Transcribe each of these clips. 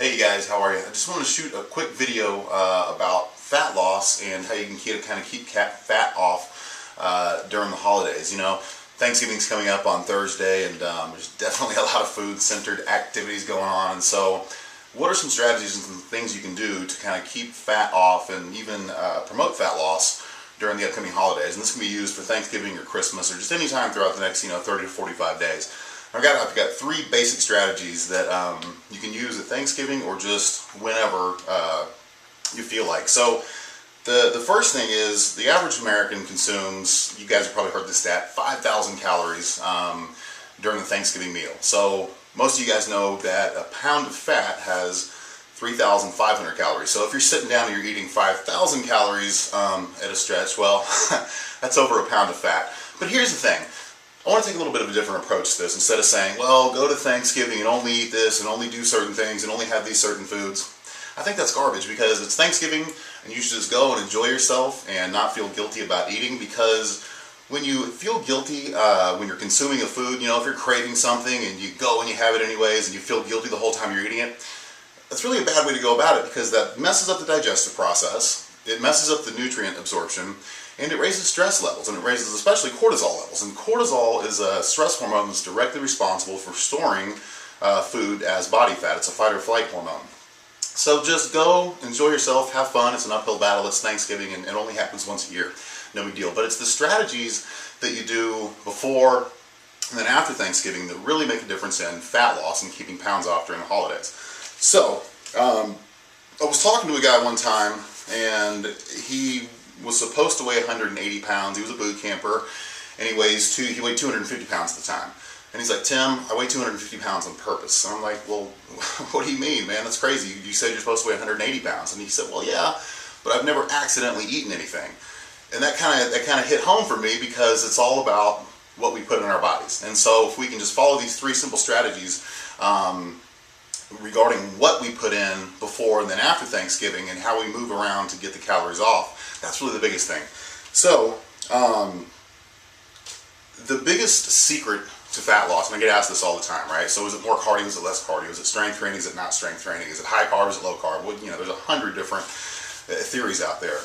Hey guys, how are you? I just want to shoot a quick video about fat loss and how you can kind of keep fat off during the holidays. You know, Thanksgiving's coming up on Thursday, and there's definitely a lot of food-centered activities going on. And so, what are some strategies and some things you can do to kind of keep fat off and even promote fat loss during the upcoming holidays? And this can be used for Thanksgiving or Christmas or just any time throughout the next 30 to 45 days. I've got three basic strategies that you can use at Thanksgiving or just whenever you feel like. So the first thing is the average American consumes, you guys have probably heard this stat, 5,000 calories during the Thanksgiving meal. So most of you guys know that a pound of fat has 3,500 calories. So if you're sitting down and you're eating 5,000 calories at a stretch, well, that's over a pound of fat. But here's the thing. I want to take a little bit of a different approach to this. Instead of saying, well, go to Thanksgiving and only eat this and only do certain things and only have these certain foods. I think that's garbage, because it's Thanksgiving and you should just go and enjoy yourself and not feel guilty about eating. Because when you feel guilty when you're consuming a food, if you're craving something and you go and you have it anyways and you feel guilty the whole time you're eating it, that's really a bad way to go about it, because that messes up the digestive process, it messes up the nutrient absorption, and it raises stress levels, and it raises especially cortisol levels. And cortisol is a stress hormone that's directly responsible for storing food as body fat. It's a fight or flight hormone. So just go, enjoy yourself, have fun. It's an uphill battle. It's Thanksgiving, and it only happens once a year. No big deal. But it's the strategies that you do before and then after Thanksgiving that really make a difference in fat loss and keeping pounds off during the holidays. So I was talking to a guy one time, and he was supposed to weigh 180 pounds. He was a boot camper, and he weighed 250 pounds at the time. And he's like, Tim, I weigh 250 pounds on purpose. And I'm like, well, what do you mean, man? That's crazy. You said you're supposed to weigh 180 pounds. And he said, well, yeah, but I've never accidentally eaten anything. And that kind of hit home for me, because it's all about what we put in our bodies. And so if we can just follow these three simple strategies regarding what we put in before and then after Thanksgiving and how we move around to get the calories off, that's really the biggest thing. So the biggest secret to fat loss, and I get asked this all the time, right? So is it more cardio, is it less cardio? Is it strength training, is it not strength training? Is it high carb, is it low carb? Well, there's 100 different theories out there.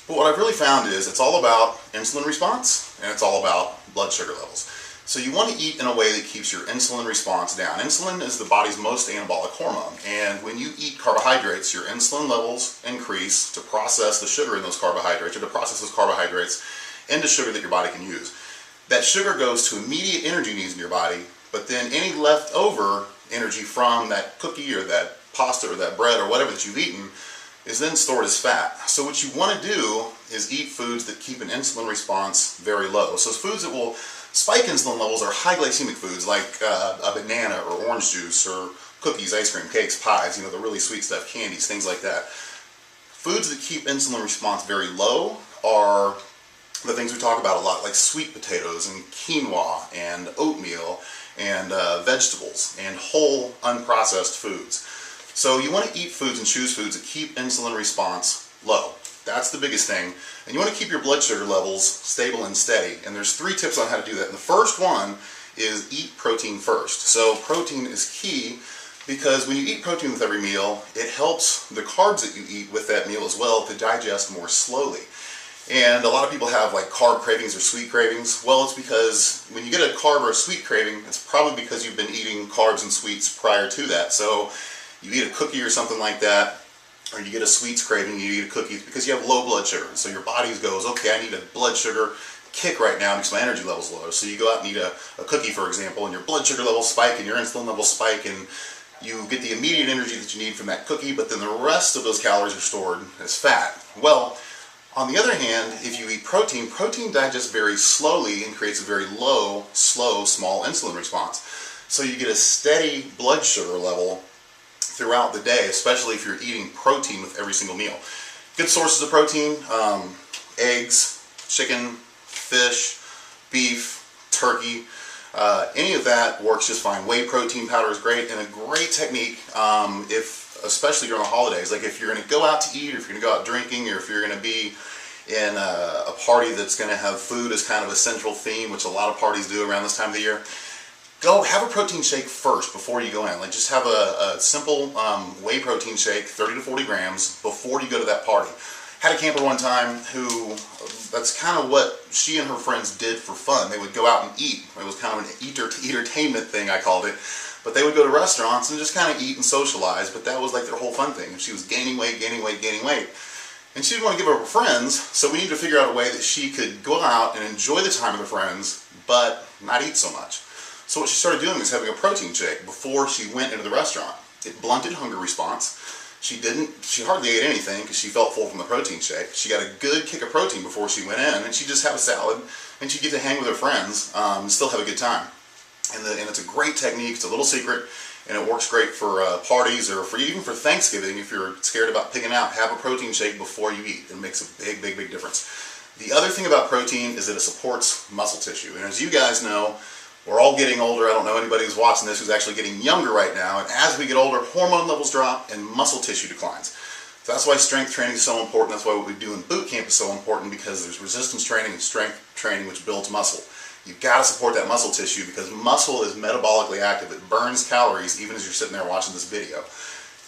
But what I've really found is it's all about insulin response, and it's all about blood sugar levels. So you want to eat in a way that keeps your insulin response down. Insulin is the body's most anabolic hormone, and when you eat carbohydrates, your insulin levels increase to process the sugar in those carbohydrates, or to process those carbohydrates into sugar that your body can use. That sugar goes to immediate energy needs in your body, but then any leftover energy from that cookie or that pasta or that bread or whatever that you've eaten is then stored as fat. So what you want to do is eat foods that keep an insulin response very low. So foods that will spike insulin levels are high glycemic foods like a banana or orange juice or cookies, ice cream, cakes, pies, the really sweet stuff, candies, things like that. Foods that keep insulin response very low are the things we talk about a lot, like sweet potatoes and quinoa and oatmeal and vegetables and whole unprocessed foods. So you want to eat foods and choose foods that keep insulin response low. That's the biggest thing. And you want to keep your blood sugar levels stable and steady. And there's three tips on how to do that. And the first one is eat protein first. So protein is key, because when you eat protein with every meal, it helps the carbs that you eat with that meal as well to digest more slowly. And a lot of people have like carb cravings or sweet cravings. Well, it's because when you get a carb or a sweet craving, it's probably because you've been eating carbs and sweets prior to that. So you eat a cookie or something like that, or you get a sweets craving, you eat a cookie because you have low blood sugar. So your body goes, okay, I need a blood sugar kick right now because my energy level's low. So you go out and eat a cookie, for example, and your blood sugar levels spike and your insulin levels spike, and you get the immediate energy that you need from that cookie, but then the rest of those calories are stored as fat. Well, on the other hand, if you eat protein, protein digests very slowly and creates a very low, slow, small insulin response. So you get a steady blood sugar level throughout the day, especially if you're eating protein with every single meal. Good sources of protein, eggs, chicken, fish, beef, turkey, any of that works just fine. Whey protein powder is great, and a great technique especially during the holidays. Like if you're going to go out to eat, or if you're going to go out drinking, or if you're going to be in a party that's going to have food as kind of a central theme, which a lot of parties do around this time of the year, go have a protein shake first before you go in. Like just have a simple whey protein shake, 30 to 40 grams, before you go to that party. Had a camper one time who, that's kind of what she and her friends did for fun. They would go out and eat. It was kind of an entertainment thing, I called it. But they would go to restaurants and just kind of eat and socialize, but that was like their whole fun thing. And she was gaining weight, gaining weight, gaining weight. And she didn't want to give up her friends, so we needed to figure out a way that she could go out and enjoy the time with her friends, but not eat so much. So what she started doing was having a protein shake before she went into the restaurant. It blunted hunger response. She hardly ate anything because she felt full from the protein shake. She got a good kick of protein before she went in, and she'd just have a salad, and she'd get to hang with her friends and still have a good time. And it's a great technique. It's a little secret, and it works great for parties or even for Thanksgiving. If you're scared about picking out, have a protein shake before you eat. It makes a big, big, big difference. The other thing about protein is that it supports muscle tissue. And as you guys know, we're all getting older. I don't know anybody who's watching this who's actually getting younger right now. And as we get older, hormone levels drop and muscle tissue declines. So that's why strength training is so important. That's why what we do in boot camp is so important, because there's resistance training and strength training which builds muscle. You've got to support that muscle tissue because muscle is metabolically active. It burns calories even as you're sitting there watching this video.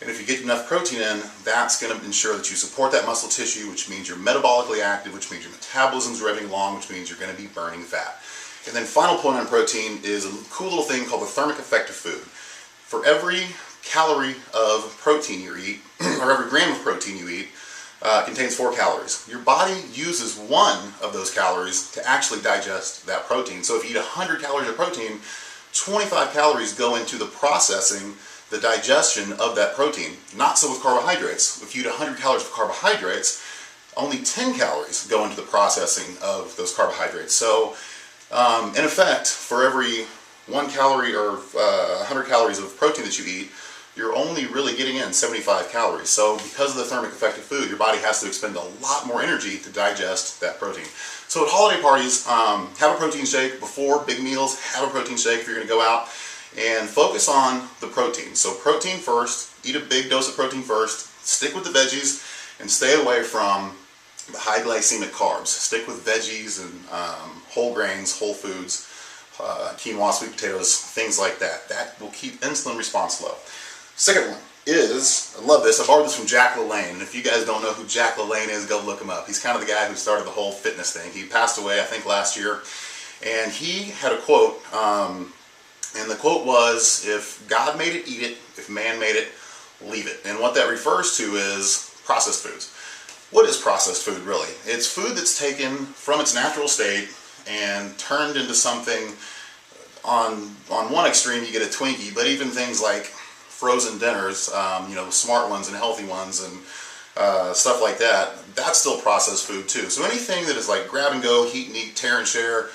And if you get enough protein in, that's going to ensure that you support that muscle tissue, which means you're metabolically active, which means your metabolism's revving along, which means you're going to be burning fat. And then final point on protein is a cool little thing called the thermic effect of food. For every calorie of protein you eat, or every gram of protein you eat, contains 4 calories. Your body uses 1 of those calories to actually digest that protein. So if you eat 100 calories of protein, 25 calories go into the processing, the digestion of that protein. Not so with carbohydrates. If you eat 100 calories of carbohydrates, only 10 calories go into the processing of those carbohydrates. So in effect, for every 1 calorie or 100 calories of protein that you eat, you're only really getting in 75 calories. So because of the thermic effect of food, your body has to expend a lot more energy to digest that protein. So at holiday parties, have a protein shake. Before big meals, have a protein shake if you're going to go out. And focus on the protein. So protein first, eat a big dose of protein first, stick with the veggies, and stay away from the high glycemic carbs. Stick with veggies and whole grains, whole foods, quinoa, sweet potatoes, things like that. That will keep insulin response low. Second one is, I love this, I borrowed this from Jack LaLanne. And if you guys don't know who Jack LaLanne is, go look him up. He's kind of the guy who started the whole fitness thing. He passed away, I think, last year. And he had a quote, and the quote was, if God made it, eat it. If man made it, leave it. And what that refers to is processed foods. What is processed food really? It's food that's taken from its natural state and turned into something. On one extreme you get a Twinkie, but even things like frozen dinners, you know, smart ones and healthy ones and stuff like that, that's still processed food too. So anything that is like grab and go, heat and eat, tear and share,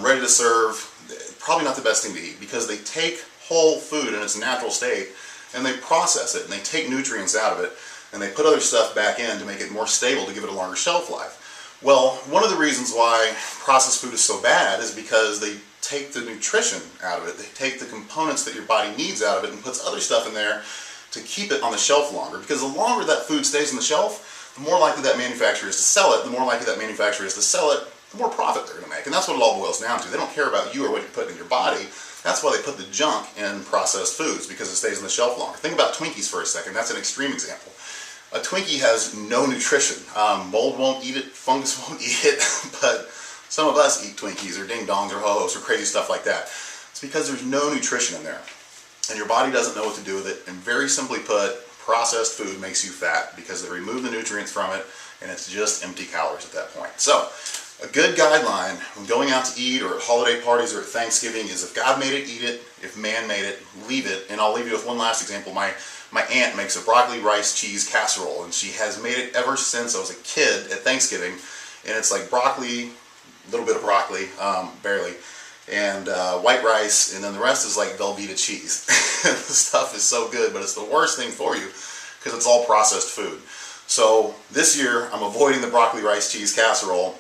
ready to serve, probably not the best thing to eat, because they take whole food in its natural state and they process it and they take nutrients out of it and they put other stuff back in to make it more stable, to give it a longer shelf life. Well, one of the reasons why processed food is so bad is because they take the nutrition out of it. They take the components that your body needs out of it and puts other stuff in there to keep it on the shelf longer. Because the longer that food stays on the shelf, the more likely that manufacturer is to sell it. The more likely that manufacturer is to sell it, the more profit they're going to make. And that's what it all boils down to. They don't care about you or what you put in your body. That's why they put the junk in processed foods, because it stays on the shelf longer. Think about Twinkies for a second. That's an extreme example. A Twinkie has no nutrition. Mold won't eat it, fungus won't eat it, but some of us eat Twinkies or Ding Dongs or Ho-Hos or crazy stuff like that. It's because there's no nutrition in there. And your body doesn't know what to do with it. And very simply put, processed food makes you fat because they remove the nutrients from it and it's just empty calories at that point. So, a good guideline when going out to eat or at holiday parties or at Thanksgiving is, if God made it, eat it. If man made it, leave it. And I'll leave you with one last example. My aunt makes a broccoli, rice, cheese casserole, and she has made it ever since I was a kid at Thanksgiving. And it's like broccoli, a little bit of broccoli, barely, and white rice, and then the rest is like Velveeta cheese. The stuff is so good, but it's the worst thing for you because it's all processed food. So this year I'm avoiding the broccoli, rice, cheese casserole.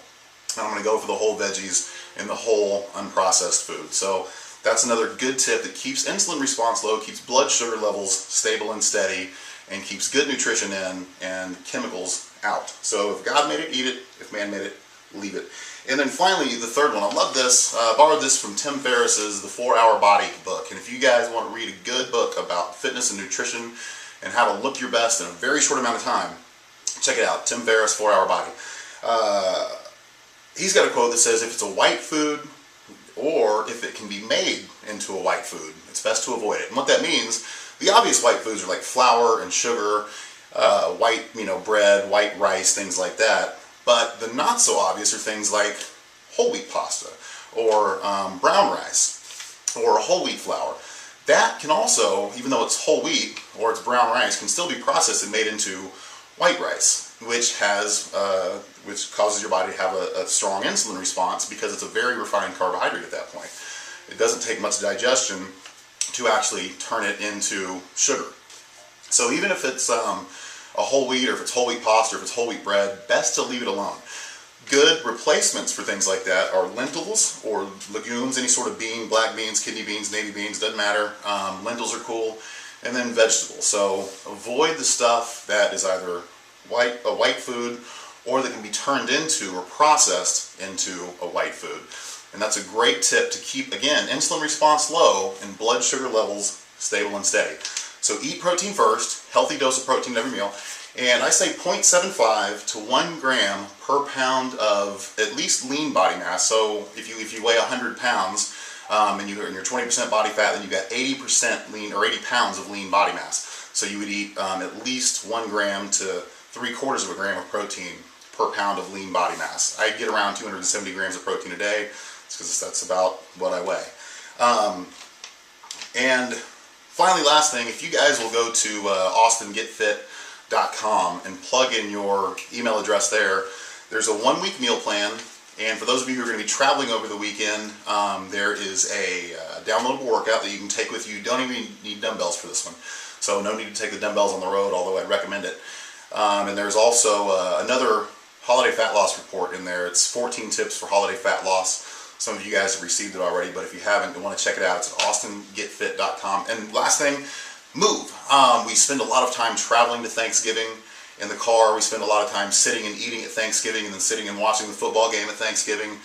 I'm going to go for the whole veggies and the whole unprocessed food. So that's another good tip that keeps insulin response low, keeps blood sugar levels stable and steady, and keeps good nutrition in and chemicals out. So if God made it, eat it. If man made it, leave it. And then finally, the third one. I love this. I borrowed this from Tim Ferriss's The 4-Hour Body book. And if you guys want to read a good book about fitness and nutrition and how to look your best in a very short amount of time, check it out. Tim Ferriss, 4-Hour Body. He's got a quote that says, if it's a white food or if it can be made into a white food, it's best to avoid it. And what that means, the obvious white foods are like flour and sugar, white bread, white rice, things like that. But the not so obvious are things like whole wheat pasta or brown rice or whole wheat flour. That can also, even though it's whole wheat or it's brown rice, can still be processed and made into white rice, which causes your body to have a strong insulin response because it's a very refined carbohydrate at that point. It doesn't take much digestion to actually turn it into sugar. So even if it's a whole wheat, or if it's whole wheat pasta, or if it's whole wheat bread, best to leave it alone. Good replacements for things like that are lentils or legumes, any sort of bean, black beans, kidney beans, navy beans, doesn't matter. Lentils are cool. And then vegetables. So avoid the stuff that is either a white food or that can be turned into or processed into a white food. And that's a great tip to keep, again, insulin response low and blood sugar levels stable and steady. So eat protein first, healthy dose of protein every meal, and I say 0.75 to 1 gram per pound of at least lean body mass. So if you weigh 100 pounds and you're 20% body fat, then you've got 80% lean, or 80 pounds of lean body mass. So you would eat at least 1 gram to 3/4 of a gram of protein per pound of lean body mass. I get around 270 grams of protein a day, because that's about what I weigh. And finally, last thing, if you guys will go to austingetfit.com and plug in your email address there, there's a 1-week meal plan. And for those of you who are going to be traveling over the weekend, there is a downloadable workout that you can take with you. You don't even need dumbbells for this one. So no need to take the dumbbells on the road, although I'd recommend it. And there's also another holiday fat loss report in there. It's 14 tips for holiday fat loss. Some of you guys have received it already, but if you haven't and want to check it out, it's at austingetfit.com. And last thing, move. We spend a lot of time traveling to Thanksgiving in the car. We spend a lot of time sitting and eating at Thanksgiving and then sitting and watching the football game at Thanksgiving.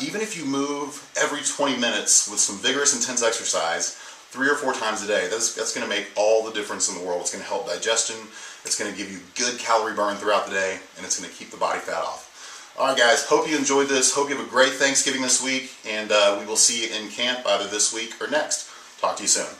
Even if you move every 20 minutes with some vigorous, intense exercise 3 or 4 times a day, that's going to make all the difference in the world. It's going to help digestion. It's going to give you good calorie burn throughout the day, and it's going to keep the body fat off. Alright guys, hope you enjoyed this. Hope you have a great Thanksgiving this week, and we will see you in camp either this week or next. Talk to you soon.